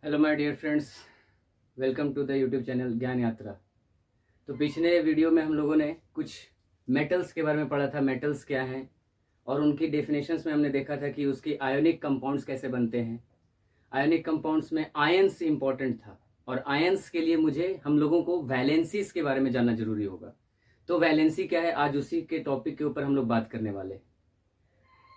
Hello my dear friends, welcome to the YouTube channel Gyan Yatra. तो पिछले video में हम लोगों ने कुछ मेटल्स के बारे में पढ़ा था। मेटल्स क्या हैं और उनकी डेफिनेशंस में हमने देखा था कि उसकी आयोनिक कंपाउंड्स कैसे बनते हैं। आयोनिक कंपाउंड्स में आयंस इंपॉर्टेंट था और आयंस के लिए मुझे हम लोगों को वैलेंसीज के बारे में जानना जरूरी होगा। तो वैलेंसी क्या है, आज उसी के टॉपिक के ऊपर हम लोग बात करने वाले हैं।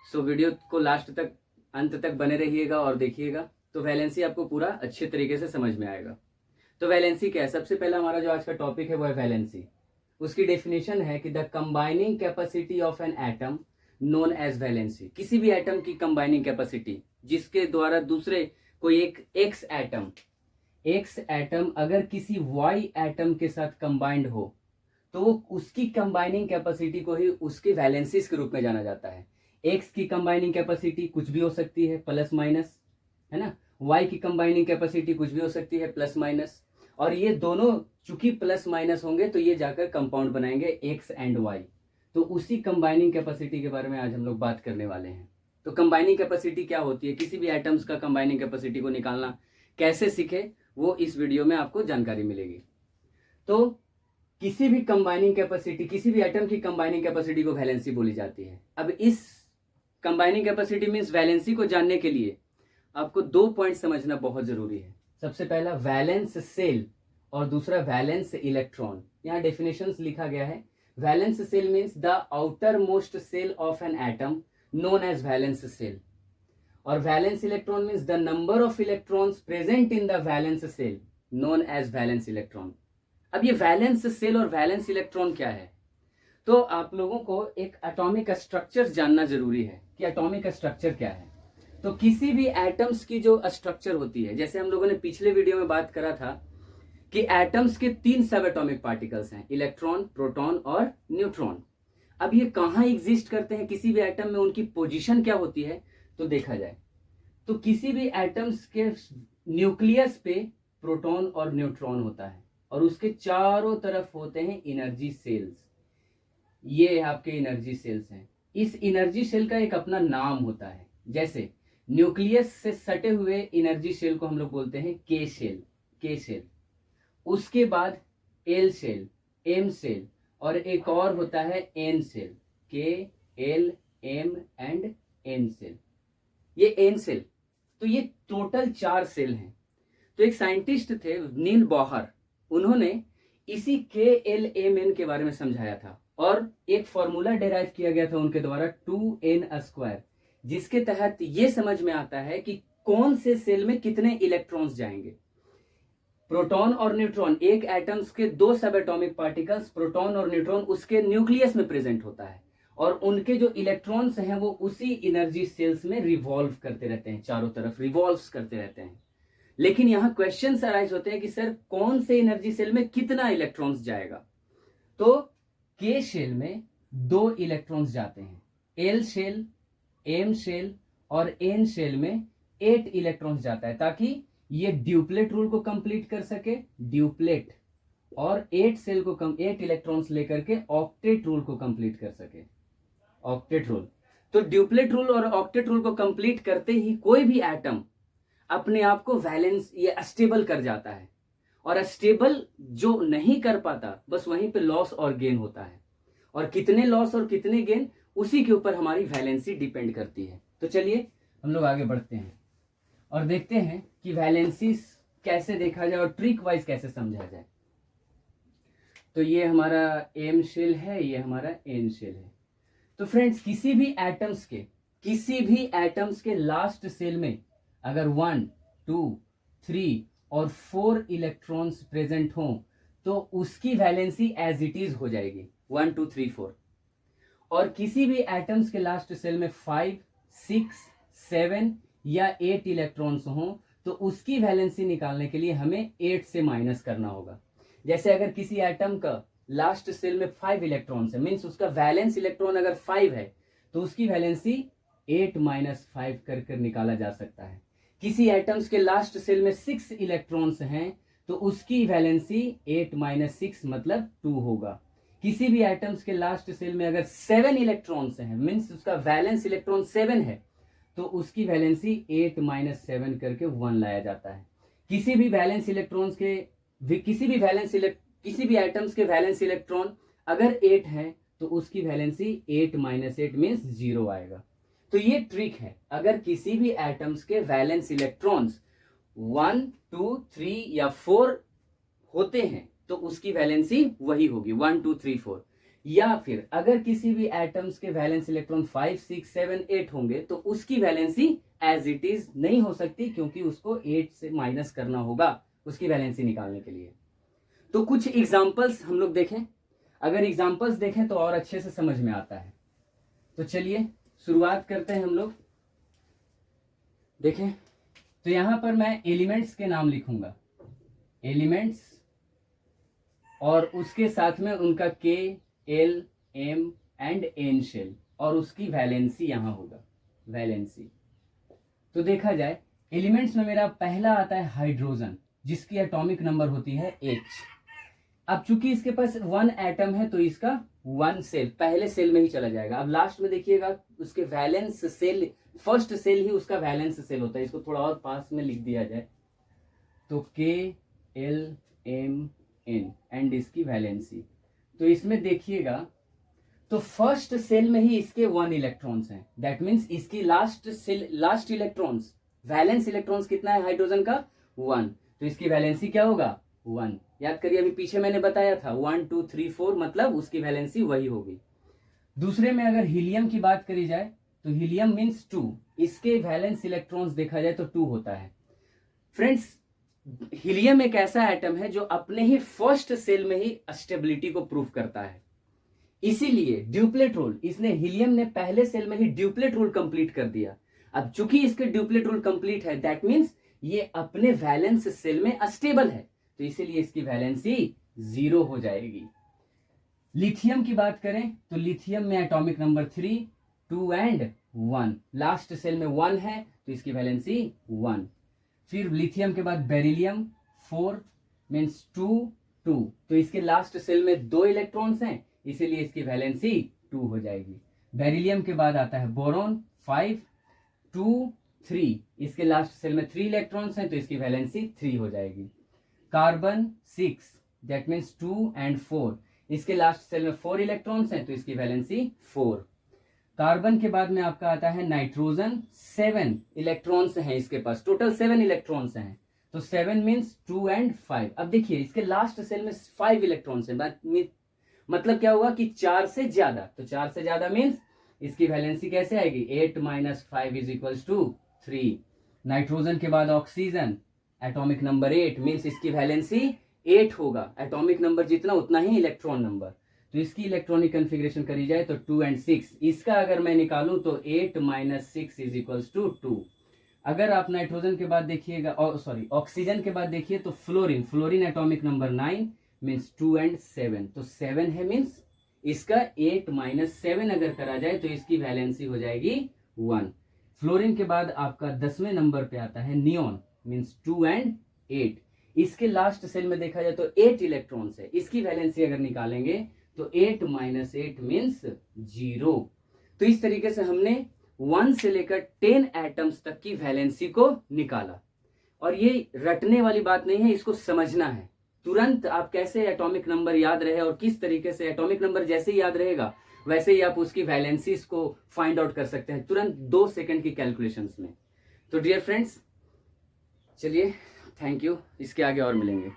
सो वीडियो को लास्ट तक, अंत तक बने रहिएगा और देखिएगा, तो वैलेंसी आपको पूरा अच्छे तरीके से समझ में आएगा। तो वैलेंसी क्या है? सबसे पहला हमारा जो आज का टॉपिक है वो है वैलेंसी। उसकी डेफिनेशन है कि the combining capacity of an atom known as valency. किसी भी एटम की कंबाइनिंग कैपेसिटी जिसके द्वारा दूसरे कोई एक एक्स एटम अगर किसी वाई एटम के साथ कंबाइंड हो तो वो उसकी कंबाइनिंग कैपेसिटी को ही उसके वैलेंसीज के रूप में जाना जाता है। एक्स की कंबाइनिंग कैपेसिटी कुछ भी हो सकती है, प्लस माइनस, है ना। वाई की कंबाइनिंग कैपेसिटी कुछ भी हो सकती है, प्लस माइनस। और ये दोनों चूंकि प्लस माइनस होंगे तो ये जाकर कंपाउंड बनाएंगे एक्स एंड वाई। तो उसी कंबाइनिंग कैपेसिटी के बारे में आज हम लोग बात करने वाले हैं। तो कंबाइनिंग कैपेसिटी क्या होती है, किसी भी एटम्स का कंबाइनिंग कैपेसिटी को निकालना कैसे सीखे, वो इस वीडियो में आपको जानकारी मिलेगी। तो किसी भी कंबाइनिंग कैपेसिटी, किसी भी एटम की कंबाइनिंग कैपेसिटी को वैलेंसी बोली जाती है। अब इस कंबाइनिंग कैपेसिटी मींस वैलेंसी को जानने के लिए आपको दो पॉइंट समझना बहुत जरूरी है। सबसे पहला वैलेंस सेल और दूसरा वैलेंस इलेक्ट्रॉन। यहाँ डेफिनेशंस लिखा गया है। Valence shell means the outermost shell of an atom known as valence shell, और valence electron means the number of electrons present in the valence shell known as valence electron. अब ये valence shell और valence electron क्या है, तो आप लोगों को एक एटॉमिक स्ट्रक्चर जानना जरूरी है कि एटॉमिक स्ट्रक्चर क्या है। तो किसी भी एटम्स की जो स्ट्रक्चर होती है, जैसे हम लोगों ने पिछले वीडियो में बात करा था कि एटम्स के 3 सब एटॉमिक पार्टिकल्स हैं, इलेक्ट्रॉन, प्रोटॉन और न्यूट्रॉन। अब ये कहाँ एग्जिस्ट करते हैं, किसी भी एटम में उनकी पोजीशन क्या होती है, तो देखा जाए तो किसी भी एटम्स के न्यूक्लियस पे प्रोटॉन और न्यूट्रॉन होता है और उसके चारों तरफ होते हैं एनर्जी सेल्स। ये आपके एनर्जी सेल्स हैं। इस एनर्जी सेल का एक अपना नाम होता है। जैसे न्यूक्लियस से सटे हुए एनर्जी सेल को हम लोग बोलते हैं के सेल। उसके बाद एल सेल, एम सेल और एक और होता है N shell, K, L, M and N shell. ये एन सेल, तो ये टोटल 4 सेल हैं। तो एक साइंटिस्ट थे नील बॉहर, उन्होंने इसी के एल एम एन के बारे में समझाया था और एक फॉर्मूला डेराइव किया गया था उनके द्वारा 2n², जिसके तहत ये समझ में आता है कि कौन से सेल में कितने इलेक्ट्रॉन्स जाएंगे। प्रोटॉन और न्यूट्रॉन, एक एटम्स के 2 सब एटॉमिक पार्टिकल्स प्रोटॉन और न्यूट्रॉन उसके न्यूक्लियस में प्रेजेंट होता है और उनके जो इलेक्ट्रॉन्स हैं वो उसी एनर्जी सेल्स में रिवॉल्व करते रहते हैं, चारों तरफ रिवॉल्व करते रहते हैं। लेकिन यहां क्वेश्चन अराइज होते हैं कि सर कौन से एनर्जी सेल में कितना इलेक्ट्रॉन्स जाएगा। तो के शेल में 2 इलेक्ट्रॉन्स जाते हैं, एल शेल, एम शेल और एन शेल में 8 इलेक्ट्रॉन्स जाता है ताकि ये ड्यूप्लेट रूल को कंप्लीट कर सके, ड्यूप्लेट, और 8 इलेक्ट्रॉन्स लेकर के ऑक्टेट रूल को कंप्लीट कर सके, ऑक्टेट रूल। तो ड्यूप्लेट रूल और ऑक्टेट रूल को कंप्लीट करते ही कोई भी एटम अपने आप को वैलेंस ये स्टेबल कर जाता है, और स्टेबल जो नहीं कर पाता बस वहीं पे लॉस और गेन होता है, और कितने लॉस और कितने गेन उसी के ऊपर हमारी वैलेंसी डिपेंड करती है। तो चलिए हम लोग आगे बढ़ते हैं और देखते हैं कि वैलेंसी कैसे देखा जाए और ट्रिक वाइज कैसे समझा जाए। तो ये हमारा एम शेल है, ये हमारा एन शेल है। तो फ्रेंड्स किसी भी एटम्स के लास्ट सेल में अगर 1, 2, 3 और 4 इलेक्ट्रॉन्स प्रेजेंट हों तो उसकी वैलेंसी एज इट इज हो जाएगी 1, 2, 3, 4। और किसी भी एटम्स के लास्ट सेल में 5, 6, 7 या 8 इलेक्ट्रॉन्स हों तो उसकी वैलेंसी निकालने के लिए हमें 8 से माइनस करना होगा। जैसे अगर किसी एटम का लास्ट सेल में 5 इलेक्ट्रॉन्स है, मीन्स उसका वैलेंस इलेक्ट्रॉन अगर 5 है तो उसकी वैलेंसी 8 - 5 कर निकाला जा सकता है। किसी एटम्स के लास्ट सेल में 6 इलेक्ट्रॉन्स हैं तो उसकी वैलेंसी 8 - 6 मतलब 2 होगा। किसी भी एटम्स के लास्ट सेल में अगर 7 इलेक्ट्रॉन्स हैं, मीन्स उसका वैलेंस इलेक्ट्रॉन 7 है, तो उसकी वैलेंसी 8 - 7 करके 1 लाया जाता है। किसी भी वैलेंस इलेक्ट्रॉन्स के किसी भी एटम्स के वैलेंस इलेक्ट्रॉन अगर 8 है तो उसकी वैलेंसी 8 - 8 मीन्स 0 आएगा। तो ये ट्रिक है, अगर किसी भी एटम्स के वैलेंस इलेक्ट्रॉन्स 1, 2, 3 या 4 होते हैं तो उसकी वैलेंसी वही होगी 1, 2, 3, 4। या फिर अगर किसी भी एटम्स के वैलेंस इलेक्ट्रॉन 5, 6, 7, 8 होंगे तो उसकी वैलेंसी एज इट इज नहीं हो सकती, क्योंकि उसको 8 से माइनस करना होगा उसकी वैलेंसी निकालने के लिए। तो कुछ एग्जांपल्स हम लोग देखें, अगर एग्जांपल्स देखें तो और अच्छे से समझ में आता है। तो चलिए शुरुआत करते हैं हम लोग। देखें तो यहां पर मैं एलिमेंट्स के नाम लिखूंगा, एलिमेंट्स, और उसके साथ में उनका K, L, M and N shell, और उसकी वैलेंसी यहां होगा, वैलेंसी। तो देखा जाए एलिमेंट्स में मेरा पहला आता है हाइड्रोजन, जिसकी एटॉमिक नंबर होती है H। अब चूंकि इसके पास 1 एटम है तो इसका 1 सेल पहले सेल में ही चला जाएगा। अब लास्ट में देखिएगा उसके वैलेंस सेल, फर्स्ट सेल ही उसका वैलेंस सेल होता है। इसको थोड़ा और पास में लिख दिया जाए तो K, L, M, N and इसकी वैलेंसी। तो इसमें देखिएगा तो फर्स्ट सेल में ही इसके 1 इलेक्ट्रॉन्स हैं, दैट मीन्स इसकी लास्ट इलेक्ट्रॉन्स, वैलेंस इलेक्ट्रॉन्स कितना है हाइड्रोजन का 1, तो इसकी वैलेंसी क्या होगा 1। याद करिए अभी पीछे मैंने बताया था 1, 2, 3, 4 मतलब उसकी वैलेंसी वही होगी। दूसरे में अगर हीलियम की बात करी जाए तो हीलियम मीन्स 2, इसके वैलेंस इलेक्ट्रॉन्स देखा जाए तो 2 होता है। फ्रेंड्स हीलियम एक ऐसा एटम है जो अपने ही फर्स्ट सेल में ही स्टेबिलिटी को प्रूव करता है, इसीलिए ड्यूप्लेट रूल, इसने हीलियम ने पहले सेल में ही ड्यूप्लेट रूल कंप्लीट कर दिया। अब चूंकि इसके ड्यूप्लेट रूल कंप्लीट है दैट मीन्स ये अपने वैलेंस सेल में अस्टेबल है, तो इसीलिए इसकी वैलेंसी 0 हो जाएगी। लिथियम की बात करें तो लिथियम में atomic number 3, 2 and 1, last shell में 1 है तो इसकी वैलेंसी 1। फिर लिथियम के बाद बेरिलियम 4 मीन्स 2, 2, तो इसके लास्ट सेल में 2 इलेक्ट्रॉन्स हैं, इसीलिए इसकी वैलेंसी 2 हो जाएगी। बेरिलियम के बाद आता है बोरॉन 5, 2, 3, इसके लास्ट सेल में 3 इलेक्ट्रॉन्स हैं तो इसकी वैलेंसी 3 हो जाएगी। कार्बन 6 दैट मीन्स 2 एंड 4, इसके लास्ट सेल में 4 इलेक्ट्रॉन्स हैं तो इसकी वैलेंसी 4। कार्बन के बाद में आपका आता है नाइट्रोजन, 7 इलेक्ट्रॉन्स हैं इसके पास, टोटल 7 इलेक्ट्रॉन्स हैं, तो 7 मीन्स 2 एंड 5। अब देखिए इसके लास्ट सेल में 5 इलेक्ट्रॉन्स हैं, मतलब क्या हुआ कि 4 से ज्यादा, तो 4 से ज्यादा मीन्स इसकी वैलेंसी कैसे आएगी 8 - 5 = 3। नाइट्रोजन के बाद ऑक्सीजन एटॉमिक नंबर 8 मीन्स इसकी वैलेंसी 8 होगा, एटॉमिक नंबर जितना उतना ही इलेक्ट्रॉन नंबर, तो इसकी इलेक्ट्रॉनिक कन्फिग्रेशन करी जाए तो 2 एंड 6, इसका अगर मैं निकालूं तो 8 - 6 = 2। अगर आप नाइट्रोजन के बाद देखिएगा, ऑक्सीजन के बाद देखिए तो fluorine atomic number 9 means 2 and 7, तो 7 है मीन्स इसका 8 - 7 अगर करा जाए तो इसकी वैलेंसी हो जाएगी 1। फ्लोरीन के बाद आपका 10वें नंबर पे आता है नियोन मीन्स 2 एंड 8, इसके लास्ट सेल में देखा जाए तो 8 इलेक्ट्रॉन्स है, इसकी वैलेंसी अगर निकालेंगे तो 8 - 8 मीन्स 0। तो इस तरीके से हमने 1 से लेकर 10 एटम्स तक की वैलेंसी को निकाला। और ये रटने वाली बात नहीं है, इसको समझना है, तुरंत आप कैसे एटॉमिक नंबर याद रहे और किस तरीके से एटॉमिक नंबर जैसे ही याद रहेगा वैसे ही आप उसकी वैलेंसीज को फाइंड आउट कर सकते हैं तुरंत 2 सेकंड की कैलकुलेशंस में। तो डियर फ्रेंड्स चलिए थैंक यू, इसके आगे और मिलेंगे।